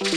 Mitch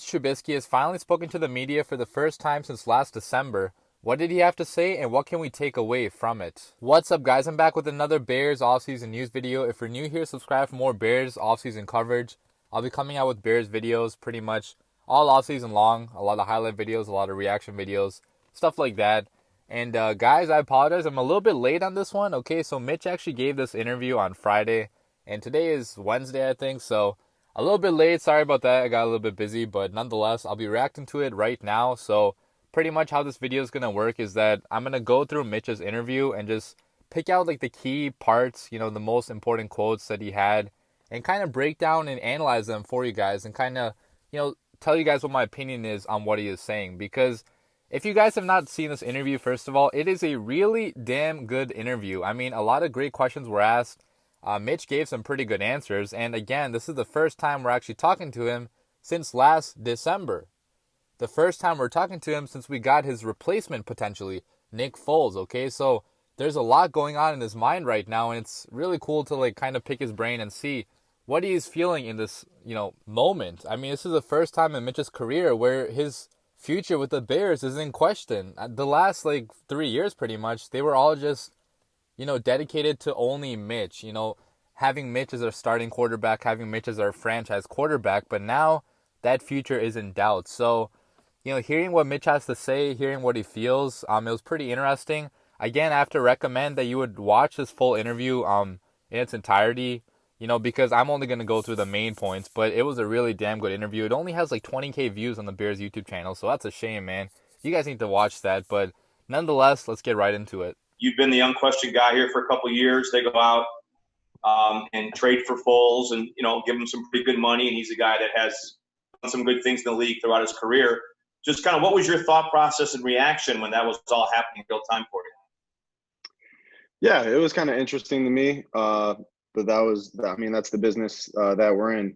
Trubisky has finally spoken to the media for the first time since last December. What did he have to say, and what can we take away from it? What's up, guys? I'm back with another Bears offseason news video. If you're new here, subscribe for more Bears offseason coverage. I'll be coming out with Bears videos pretty much all offseason long. A lot of highlight videos, a lot of reaction videos, stuff like that. And guys, I apologize. I'm a little bit late on this one. Okay, so Mitch actually gave this interview on Friday, and today is Wednesday, I think, so a little bit late. Sorry about that. I got a little bit busy, but nonetheless, I'll be reacting to it right now. So pretty much how this video is going to work is that I'm going to go through Mitch's interview and just pick out like the key parts, the most important quotes that he had, and kind of break down and analyze them for you guys and kind of, tell you guys what my opinion is on what he is saying. Because if you guys have not seen this interview, first of all, it is a really damn good interview. I mean, a lot of great questions were asked. Mitch gave some pretty good answers. And again, this is the first time we're actually talking to him since last December. The first time we're talking to him since we got his replacement, potentially, Nick Foles, okay? So there's a lot going on in his mind right now, and it's really cool to kind of pick his brain and see what he is feeling in this, moment. I mean, this is the first time in Mitch's career where his future with the Bears is in question. The last 3 years, pretty much, they were all just dedicated to only Mitch, having Mitch as our starting quarterback, having Mitch as our franchise quarterback. But now that future is in doubt. So, hearing what Mitch has to say, hearing what he feels, it was pretty interesting. Again, I have to recommend that you would watch this full interview in its entirety, because I'm only going to go through the main points. But it was a really damn good interview. It only has 20K views on the Bears YouTube channel, so that's a shame, man. You guys need to watch that. But nonetheless, let's get right into it. You've been the unquestioned guy here for a couple of years. They go out and trade for Foles and, give him some pretty good money. And he's a guy that has done some good things in the league throughout his career. Just kind of what was your thought process and reaction when that was all happening real time for you? Yeah, it was kind of interesting to me. But that's the business that we're in.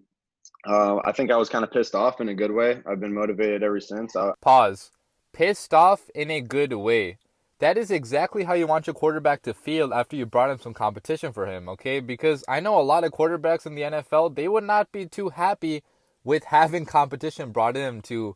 I think I was kind of pissed off in a good way. I've been motivated ever since. Pause. Pissed off in a good way. That is exactly how you want your quarterback to feel after you brought in some competition for him, okay? Because I know a lot of quarterbacks in the NFL, they would not be too happy with having competition brought in to,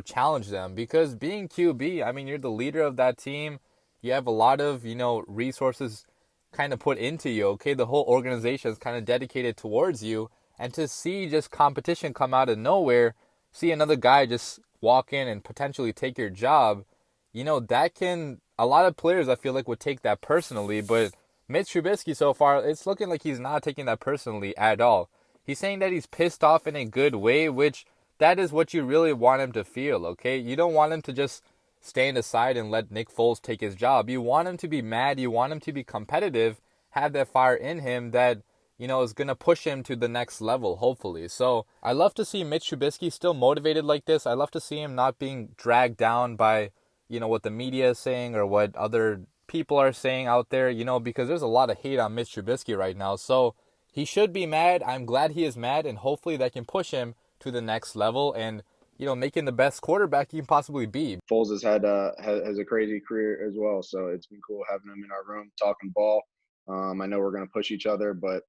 challenge them. Because being QB, I mean, you're the leader of that team. You have a lot of, resources kind of put into you, okay? The whole organization is kind of dedicated towards you. And to see just competition come out of nowhere, see another guy just walk in and potentially take your job, that can... A lot of players, I feel like, would take that personally, but Mitch Trubisky so far, it's looking like he's not taking that personally at all. He's saying that he's pissed off in a good way, which that is what you really want him to feel, okay? You don't want him to just stand aside and let Nick Foles take his job. You want him to be mad. You want him to be competitive, have that fire in him that, is going to push him to the next level, hopefully. So I love to see Mitch Trubisky still motivated like this. I love to see him not being dragged down by what the media is saying or what other people are saying out there, because there's a lot of hate on Mitch Trubisky right now. So he should be mad. I'm glad he is mad, and hopefully that can push him to the next level and, making the best quarterback he can possibly be. Foles has a crazy career as well, so it's been cool having him in our room talking ball. I know we're going to push each other, but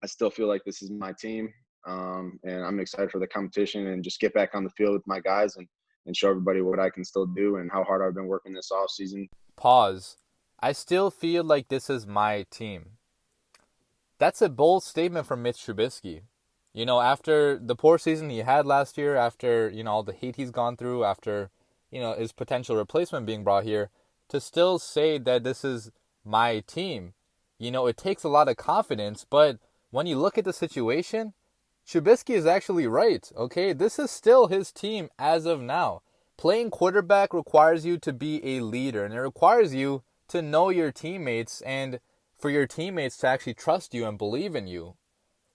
I still feel like this is my team, and I'm excited for the competition and just get back on the field with my guys and show everybody what I can still do and how hard I've been working this offseason. Pause. I still feel like this is my team. That's a bold statement from Mitch Trubisky. After the poor season he had last year, after, all the hate he's gone through, after, his potential replacement being brought here, to still say that this is my team, it takes a lot of confidence. But when you look at the situation, Trubisky is actually right, okay? This is still his team as of now. Playing quarterback requires you to be a leader, and it requires you to know your teammates and for your teammates to actually trust you and believe in you.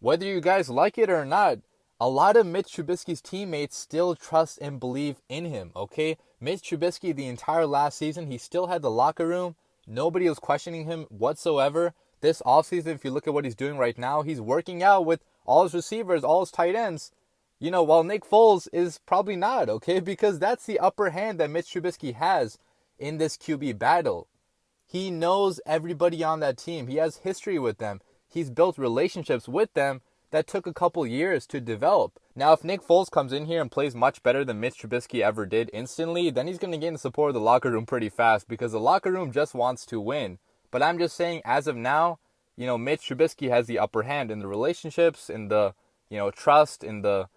Whether you guys like it or not, a lot of Mitch Trubisky's teammates still trust and believe in him, okay? Mitch Trubisky, the entire last season, he still had the locker room. Nobody was questioning him whatsoever. This offseason, if you look at what he's doing right now, he's working out with all his receivers, all his tight ends, while Nick Foles is probably not, okay? Because that's the upper hand that Mitch Trubisky has in this QB battle. He knows everybody on that team. He has history with them. He's built relationships with them that took a couple years to develop. Now, if Nick Foles comes in here and plays much better than Mitch Trubisky ever did instantly, then he's going to gain the support of the locker room pretty fast because the locker room just wants to win. But I'm just saying, as of now, Mitch Trubisky has the upper hand in the relationships, in the, trust, in the,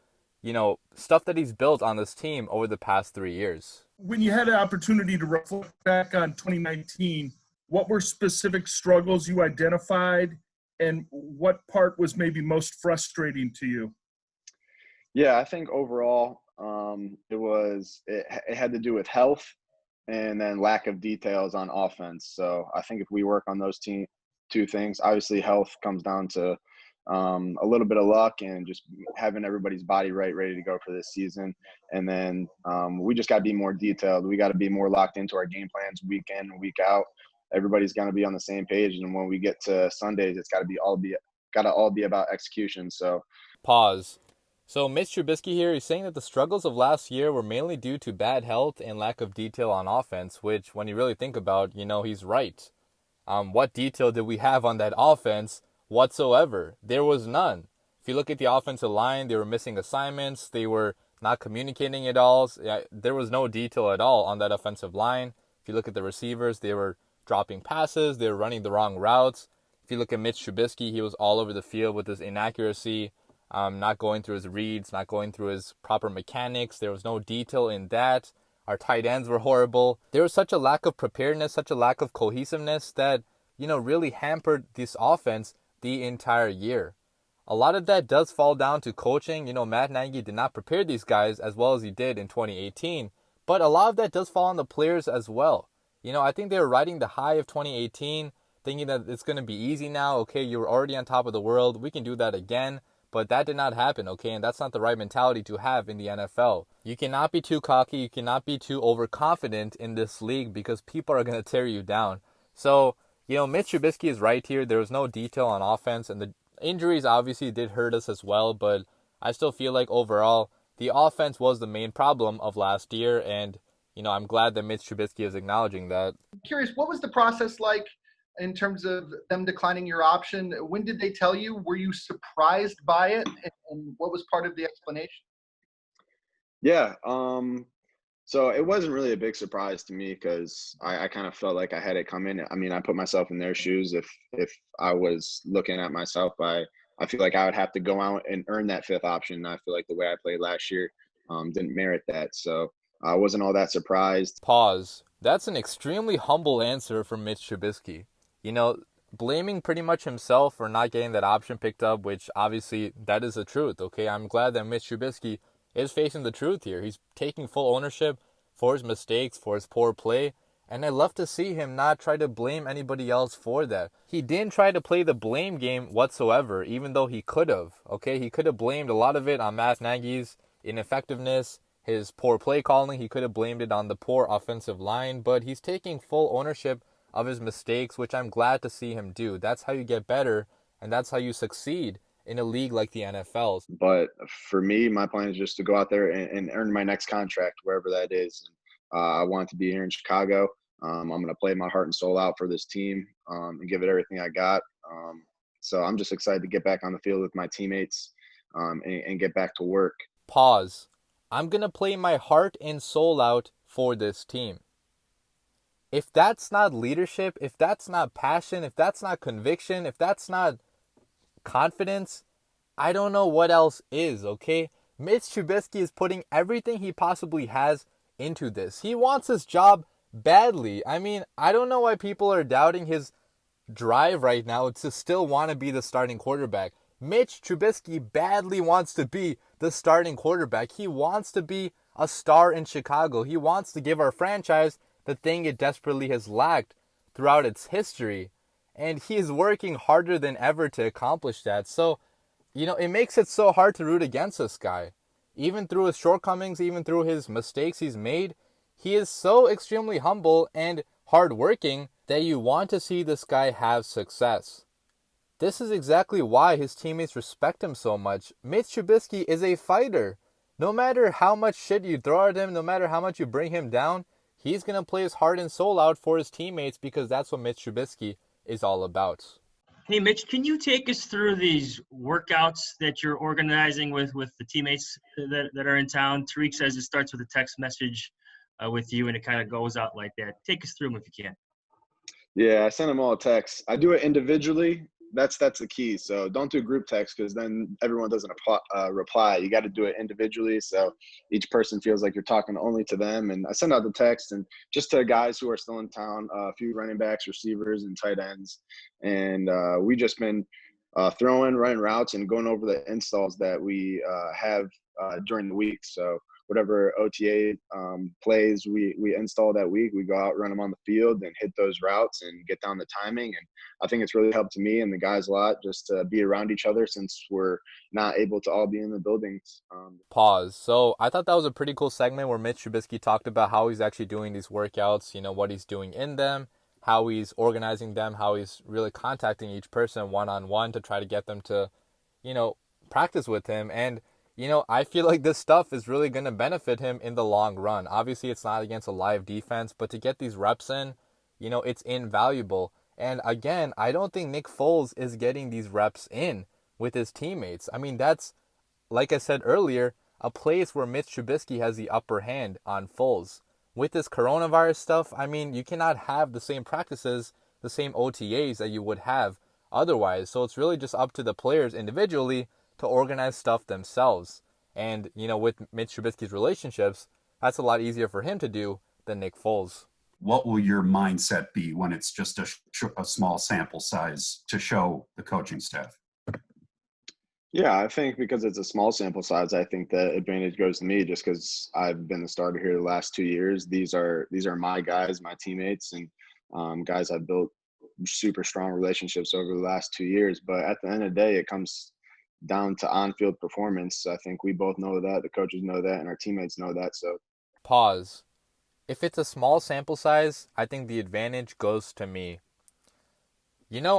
stuff that he's built on this team over the past 3 years. When you had an opportunity to reflect back on 2019, what were specific struggles you identified, and what part was maybe most frustrating to you? Yeah, I think overall it had to do with health and then lack of details on offense. So I think if we work on those two things, obviously health comes down to a little bit of luck and just having everybody's body ready to go for this season. And then we just got to be more detailed. We got to be more locked into our game plans week in and week out. Everybody's going to be on the same page. And when we get to Sundays, it's got to all be about execution. So pause. So Mitch Trubisky here is saying that the struggles of last year were mainly due to bad health and lack of detail on offense, which when you really think about, he's right. What detail did we have on that offense whatsoever? There was none. If you look at the offensive line, they were missing assignments. They were not communicating at all. There was no detail at all on that offensive line. If you look at the receivers, they were dropping passes. They were running the wrong routes. If you look at Mitch Trubisky, he was all over the field with his inaccuracy, not going through his reads, not going through his proper mechanics. There was no detail in that. Our tight ends were horrible. There was such a lack of preparedness, such a lack of cohesiveness that, really hampered this offense the entire year. A lot of that does fall down to coaching. Matt Nagy did not prepare these guys as well as he did in 2018. But a lot of that does fall on the players as well. I think they were riding the high of 2018, thinking that it's going to be easy now. Okay, you were already on top of the world. We can do that again. But that did not happen, okay? And that's not the right mentality to have in the NFL. You cannot be too cocky. You cannot be too overconfident in this league because people are going to tear you down. So, Mitch Trubisky is right here. There was no detail on offense. And the injuries obviously did hurt us as well. But I still feel like overall, the offense was the main problem of last year. And, I'm glad that Mitch Trubisky is acknowledging that. Curious, what was the process like in terms of them declining your option? When did they tell you? Were you surprised by it? And what was part of the explanation? Yeah. So it wasn't really a big surprise to me because I kind of felt like I had it come in. I mean, I put myself in their shoes. If I was looking at myself, I feel like I would have to go out and earn that fifth option. I feel like the way I played last year didn't merit that. So I wasn't all that surprised. Pause. That's an extremely humble answer from Mitch Trubisky. Blaming pretty much himself for not getting that option picked up, which obviously that is the truth, okay? I'm glad that Mitch Trubisky is facing the truth here. He's taking full ownership for his mistakes, for his poor play, and I love to see him not try to blame anybody else for that. He didn't try to play the blame game whatsoever, even though he could have, okay? He could have blamed a lot of it on Matt Nagy's ineffectiveness, his poor play calling. He could have blamed it on the poor offensive line, but he's taking full ownership of his mistakes, which I'm glad to see him do. That's how you get better, and that's how you succeed in a league like the NFL. But for me, my plan is just to go out there and earn my next contract, wherever that is. I want to be here in Chicago. I'm going to play my heart and soul out for this team and give it everything I got. So I'm just excited to get back on the field with my teammates and get back to work. Pause. I'm going to play my heart and soul out for this team. If that's not leadership, if that's not passion, if that's not conviction, if that's not confidence, I don't know what else is, okay? Mitch Trubisky is putting everything he possibly has into this. He wants his job badly. I mean, I don't know why people are doubting his drive right now to still want to be the starting quarterback. Mitch Trubisky badly wants to be the starting quarterback. He wants to be a star in Chicago. He wants to give our franchise the thing it desperately has lacked throughout its history. And he is working harder than ever to accomplish that. So, it makes it so hard to root against this guy. Even through his shortcomings, even through his mistakes he's made, he is so extremely humble and hardworking that you want to see this guy have success. This is exactly why his teammates respect him so much. Mitch Trubisky is a fighter. No matter how much shit you throw at him, no matter how much you bring him down, he's going to play his heart and soul out for his teammates because that's what Mitch Trubisky is all about. Hey, Mitch, can you take us through these workouts that you're organizing with the teammates that are in town? Tariq says it starts with a text message with you, and it kind of goes out like that. Take us through them if you can. Yeah, I send them all a text. I do it individually. That's the key. So don't do group text because then everyone doesn't reply. You got to do it individually so each person feels like you're talking only to them. And I send out the text and just to guys who are still in town, a few running backs, receivers, and tight ends. And we just been running routes and going over the installs that we have during the week. So whatever OTA plays we install that week, we go out, run them on the field, and hit those routes and get down the timing. And I think it's really helped me and the guys a lot just to be around each other since we're not able to all be in the buildings. Pause. So I thought that was a pretty cool segment where Mitch Trubisky talked about how he's actually doing these workouts, what he's doing in them, how he's organizing them, how he's really contacting each person one-on-one to try to get them to, practice with him. And I feel like this stuff is really going to benefit him in the long run. Obviously, it's not against a live defense, but to get these reps in, it's invaluable. And again, I don't think Nick Foles is getting these reps in with his teammates. I mean, that's, like I said earlier, a place where Mitch Trubisky has the upper hand on Foles. With this coronavirus stuff, I mean, you cannot have the same practices, the same OTAs that you would have otherwise. So it's really just up to the players individually to organize stuff themselves. And, with Mitch Trubisky's relationships, that's a lot easier for him to do than Nick Foles. What will your mindset be when it's just a small sample size to show the coaching staff? Yeah, I think because it's a small sample size, I think the advantage goes to me just because I've been the starter here the last 2 years. These are my guys, my teammates, and guys I've built super strong relationships over the last 2 years. But at the end of the day, it comes down to on-field performance. I think we both know that, the coaches know that, and our teammates know that. So, pause. If it's a small sample size, I think the advantage goes to me.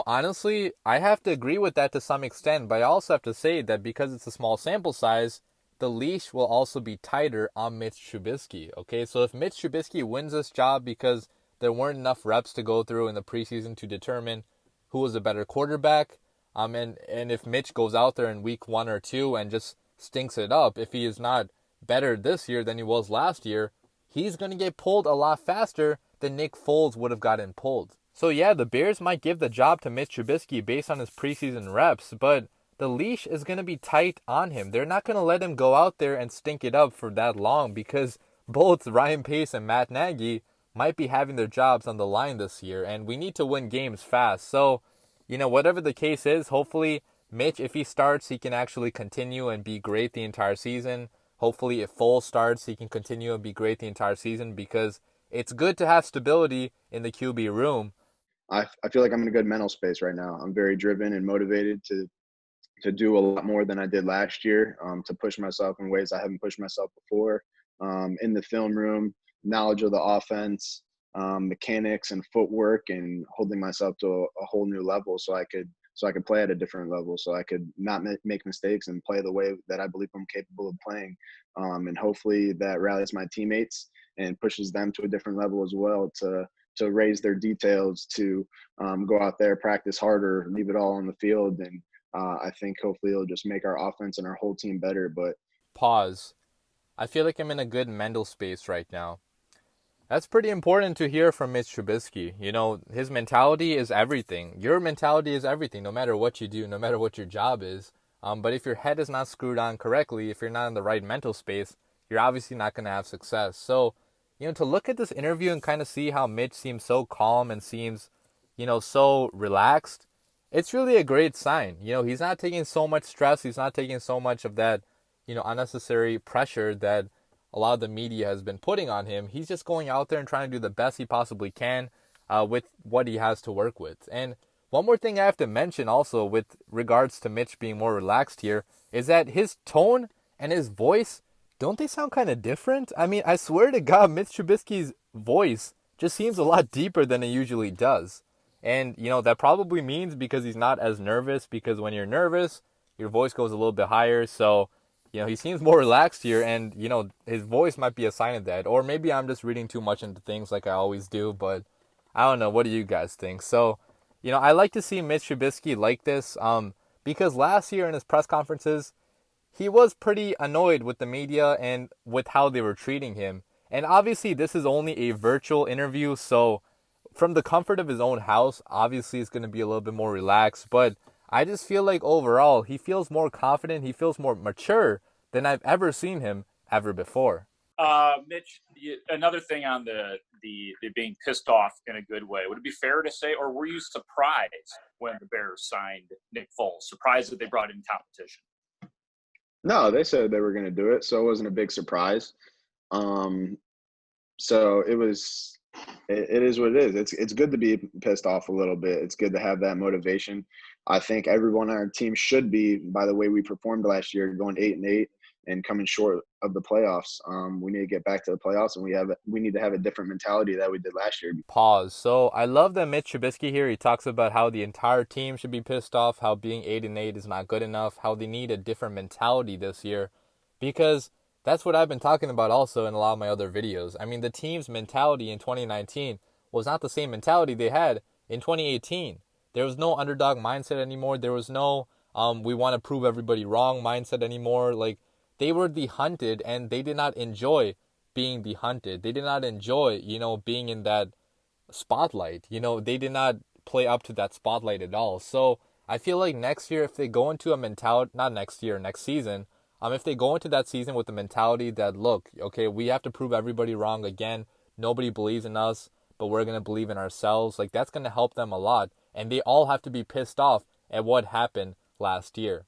Honestly, I have to agree with that to some extent, but I also have to say that because it's a small sample size, the leash will also be tighter on Mitch Trubisky. Okay, so if Mitch Trubisky wins this job because there weren't enough reps to go through in the preseason to determine who was a better quarterback, and if Mitch goes out there in week 1 or 2 and just stinks it up, if he is not better this year than he was last year, he's going to get pulled a lot faster than Nick Foles would have gotten pulled. So yeah, the Bears might give the job to Mitch Trubisky based on his preseason reps, but the leash is going to be tight on him. They're not going to let him go out there and stink it up for that long because both Ryan Pace and Matt Nagy might be having their jobs on the line this year, and we need to win games fast. So, whatever the case is, hopefully Mitch, if he starts, he can actually continue and be great the entire season. Hopefully if Foles starts, he can continue and be great the entire season because it's good to have stability in the QB room. I feel like I'm in a good mental space right now. I'm very driven and motivated to do a lot more than I did last year, to push myself in ways I haven't pushed myself before. In the film room, knowledge of the offense, mechanics and footwork, and holding myself to a whole new level so I could play at a different level, so I could not make mistakes and play the way that I believe I'm capable of playing. And hopefully that rallies my teammates and pushes them to a different level as well to raise their details, to go out there, practice harder, leave it all on the field. And I think hopefully it'll just make our offense and our whole team better. But pause. I feel like I'm in a good mental space right now. That's pretty important to hear from Mitch Trubisky. His mentality is everything. Your mentality is everything, no matter what you do, no matter what your job is. But if your head is not screwed on correctly, if you're not in the right mental space, you're obviously not going to have success. So, to look at this interview and kind of see how Mitch seems so calm and seems, so relaxed, it's really a great sign. He's not taking so much stress. He's not taking so much of that, unnecessary pressure that a lot of the media has been putting on him. He's just going out there and trying to do the best he possibly can with what he has to work with. And one more thing I have to mention also with regards to Mitch being more relaxed here is that his tone and his voice, don't they sound kind of different? I mean, I swear to God, Mitch Trubisky's voice just seems a lot deeper than it usually does. And, that probably means because he's not as nervous, because when you're nervous, your voice goes a little bit higher. So, he seems more relaxed here, and, his voice might be a sign of that. Or maybe I'm just reading too much into things like I always do, but I don't know. What do you guys think? So, I like to see Mitch Trubisky like this, because last year in his press conferences, he was pretty annoyed with the media and with how they were treating him. And obviously, this is only a virtual interview, so from the comfort of his own house, obviously it's going to be a little bit more relaxed. But I just feel like overall, he feels more confident, he feels more mature than I've ever seen him ever before. Mitch, another thing on the being pissed off in a good way. Would it be fair to say, or were you surprised when the Bears signed Nick Foles? Surprised that they brought in competition? No, they said they were going to do it, so it wasn't a big surprise. So it was. It is what it is. It's good to be pissed off a little bit. It's good to have that motivation. I think everyone on our team should be, by the way we performed last year, going 8-8 and coming short of the playoffs. We need to get back to the playoffs, and we need to have a different mentality that we did last year. Pause. So I love that Mitch Trubisky here, he talks about how the entire team should be pissed off, how being 8-8 is not good enough, how they need a different mentality this year, because that's what I've been talking about also in a lot of my other videos. I mean, the team's mentality in 2019 was not the same mentality they had in 2018. There was no underdog mindset anymore. There was no we want to prove everybody wrong mindset anymore. Like, they were the hunted, and they did not enjoy being the hunted. They did not enjoy, being in that spotlight. They did not play up to that spotlight at all. So I feel like next year, if they go into a mentality, not next year, next season, if they go into that season with the mentality that, look, okay, we have to prove everybody wrong again. Nobody believes in us, but we're going to believe in ourselves. Like, that's going to help them a lot. And they all have to be pissed off at what happened last year.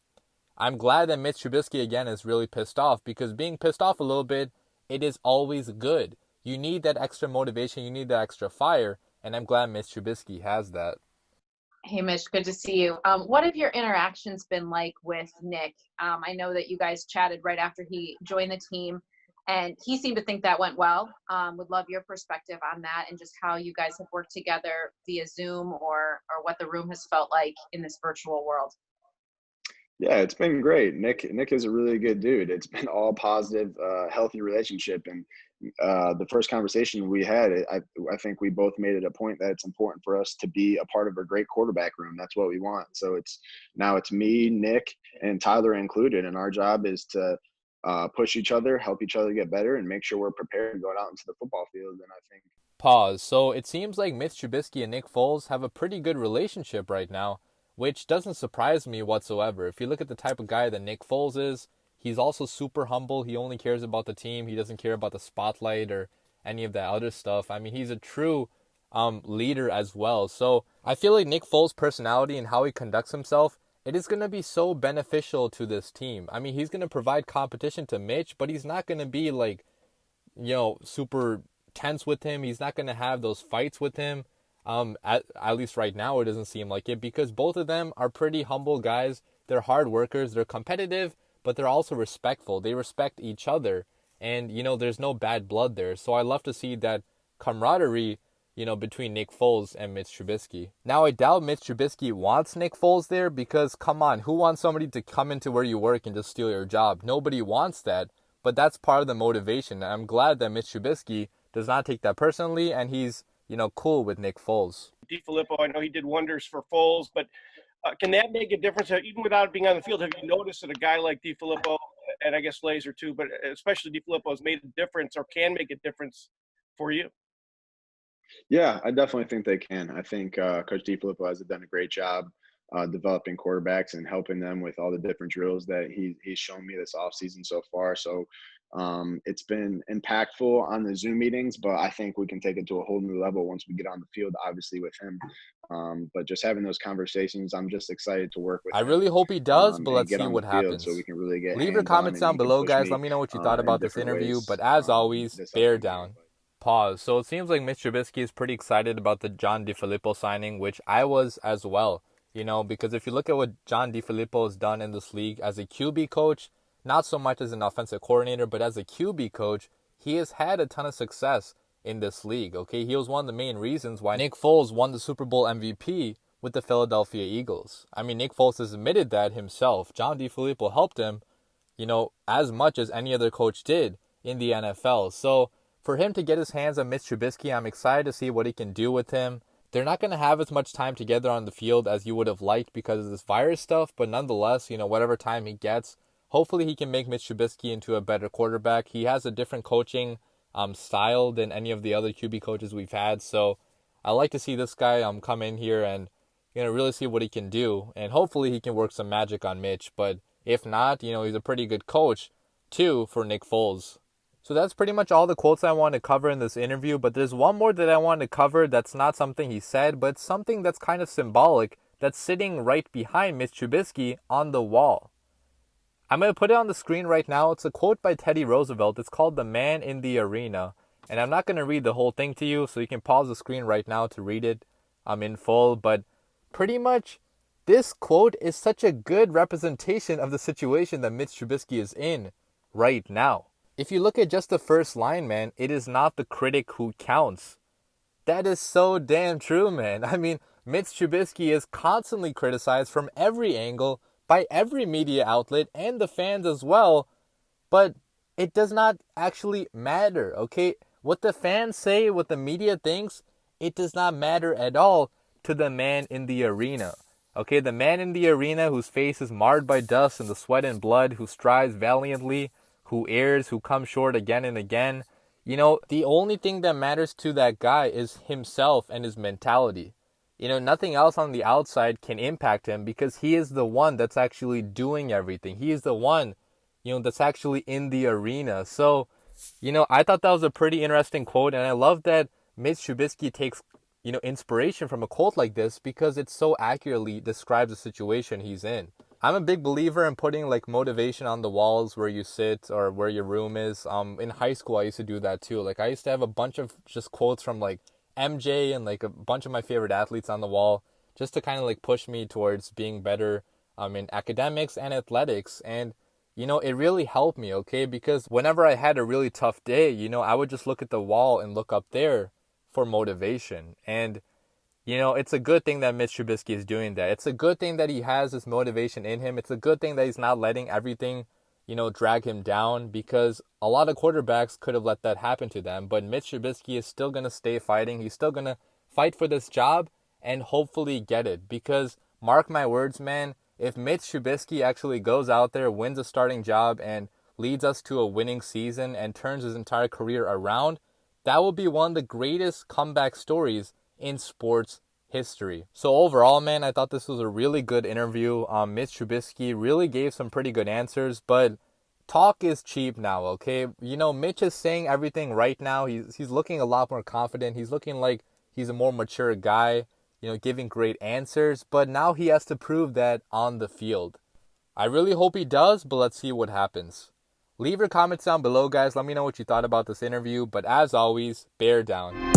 I'm glad that Mitch Trubisky, again, is really pissed off, because being pissed off a little bit, it is always good. You need that extra motivation. You need that extra fire. And I'm glad Mitch Trubisky has that. Hey, Mitch, good to see you. What have your interactions been like with Nick? I know that you guys chatted right after he joined the team, and he seemed to think that went well. Would love your perspective on that and just how you guys have worked together via Zoom or what the room has felt like in this virtual world. Yeah, it's been great. Nick is a really good dude. It's been all positive, healthy relationship. And the first conversation we had, I think we both made it a point that it's important for us to be a part of a great quarterback room. That's what we want. So it's me, Nick, and Tyler included. And our job is to push each other, help each other get better, and make sure we're prepared to go out into the football field. And I think. Pause. So it seems like Mitch Trubisky and Nick Foles have a pretty good relationship right now, which doesn't surprise me whatsoever. If you look at the type of guy that Nick Foles is, he's also super humble. He only cares about the team. He doesn't care about the spotlight or any of that other stuff. I mean, he's a true leader as well. So I feel like Nick Foles' personality and how he conducts himself, it is going to be so beneficial to this team. I mean, he's going to provide competition to Mitch, but he's not going to be like, super tense with him. He's not going to have those fights with him. At least right now, it doesn't seem like it, because both of them are pretty humble guys. They're hard workers. They're competitive, but they're also respectful. They respect each other, and, there's no bad blood there. So I love to see that camaraderie, between Nick Foles and Mitch Trubisky. Now, I doubt Mitch Trubisky wants Nick Foles there, because, come on, who wants somebody to come into where you work and just steal your job? Nobody wants that, but that's part of the motivation. And I'm glad that Mitch Trubisky does not take that personally, and he's cool with Nick Foles. DeFilippo, I know he did wonders for Foles, but can that make a difference even without being on the field? Have you noticed that a guy like DeFilippo, and I guess Laser too, but especially DeFilippo, has made a difference or can make a difference for you? Yeah, I definitely think they can. I think Coach DeFilippo has done a great job developing quarterbacks and helping them with all the different drills that he's shown me this offseason so far. So it's been impactful on the Zoom meetings, but I think we can take it to a whole new level once we get on the field, obviously, with him. But just having those conversations, I'm just excited to work with him. I really hope he does, but let's see what happens. So we can really get Leave your comments down below, guys. Let me know what you thought about this interview. But as always, bear down. Pause. So it seems like Mitch Trubisky is pretty excited about the John DeFilippo signing, which I was as well. Because if you look at what John DeFilippo has done in this league as a QB coach, not so much as an offensive coordinator, but as a QB coach, he has had a ton of success in this league, okay? He was one of the main reasons why Nick Foles won the Super Bowl MVP with the Philadelphia Eagles. I mean, Nick Foles has admitted that himself. John DeFilippo helped him as much as any other coach did in the NFL. So for him to get his hands on Mitch Trubisky, I'm excited to see what he can do with him. They're not going to have as much time together on the field as you would have liked because of this virus stuff, but nonetheless, whatever time he gets, hopefully he can make Mitch Trubisky into a better quarterback. He has a different coaching style than any of the other QB coaches we've had, so I like to see this guy come in here and really see what he can do, and hopefully he can work some magic on Mitch. But if not, he's a pretty good coach too for Nick Foles. So that's pretty much all the quotes I want to cover in this interview, but there's one more that I want to cover that's not something he said, but something that's kind of symbolic that's sitting right behind Mitch Trubisky on the wall. I'm going to put it on the screen right now. It's a quote by Teddy Roosevelt. It's called "The Man in the Arena." And I'm not going to read the whole thing to you, so you can pause the screen right now to read it in full. But pretty much, this quote is such a good representation of the situation that Mitch Trubisky is in right now. If you look at just the first line, man, it is not the critic who counts. That is so damn true, man. I mean, Mitch Trubisky is constantly criticized from every angle by every media outlet and the fans as well, but it does not actually matter, okay? What the fans say, what the media thinks, it does not matter at all to the man in the arena. Okay, the man in the arena whose face is marred by dust and the sweat and blood, who strives valiantly, who errs, who comes short again and again. The only thing that matters to that guy is himself and his mentality. Nothing else on the outside can impact him because he is the one that's actually doing everything. He is the one, that's actually in the arena. So, I thought that was a pretty interesting quote, and I love that Mitch Trubisky takes, inspiration from a quote like this because it so accurately describes the situation he's in. I'm a big believer in putting motivation on the walls where you sit or where your room is. In high school, I used to do that too. I used to have a bunch of just quotes from MJ and a bunch of my favorite athletes on the wall just to kind of push me towards being better in academics and athletics. And, it really helped me, okay? Because whenever I had a really tough day, I would just look at the wall and look up there for motivation. And it's a good thing that Mitch Trubisky is doing that. It's a good thing that he has this motivation in him. It's a good thing that he's not letting everything, drag him down, because a lot of quarterbacks could have let that happen to them. But Mitch Trubisky is still going to stay fighting. He's still going to fight for this job and hopefully get it. Because mark my words, man, if Mitch Trubisky actually goes out there, wins a starting job, and leads us to a winning season and turns his entire career around, that will be one of the greatest comeback stories in sports history. So overall, man, I thought this was a really good interview. Mitch Trubisky really gave some pretty good answers, but talk is cheap now, okay? Mitch is saying everything right now. He's looking a lot more confident. He's looking like he's a more mature guy, giving great answers, but now he has to prove that on the field. I really hope he does, but let's see what happens. Leave your comments down below, guys. Let me know what you thought about this interview, but as always, bear down.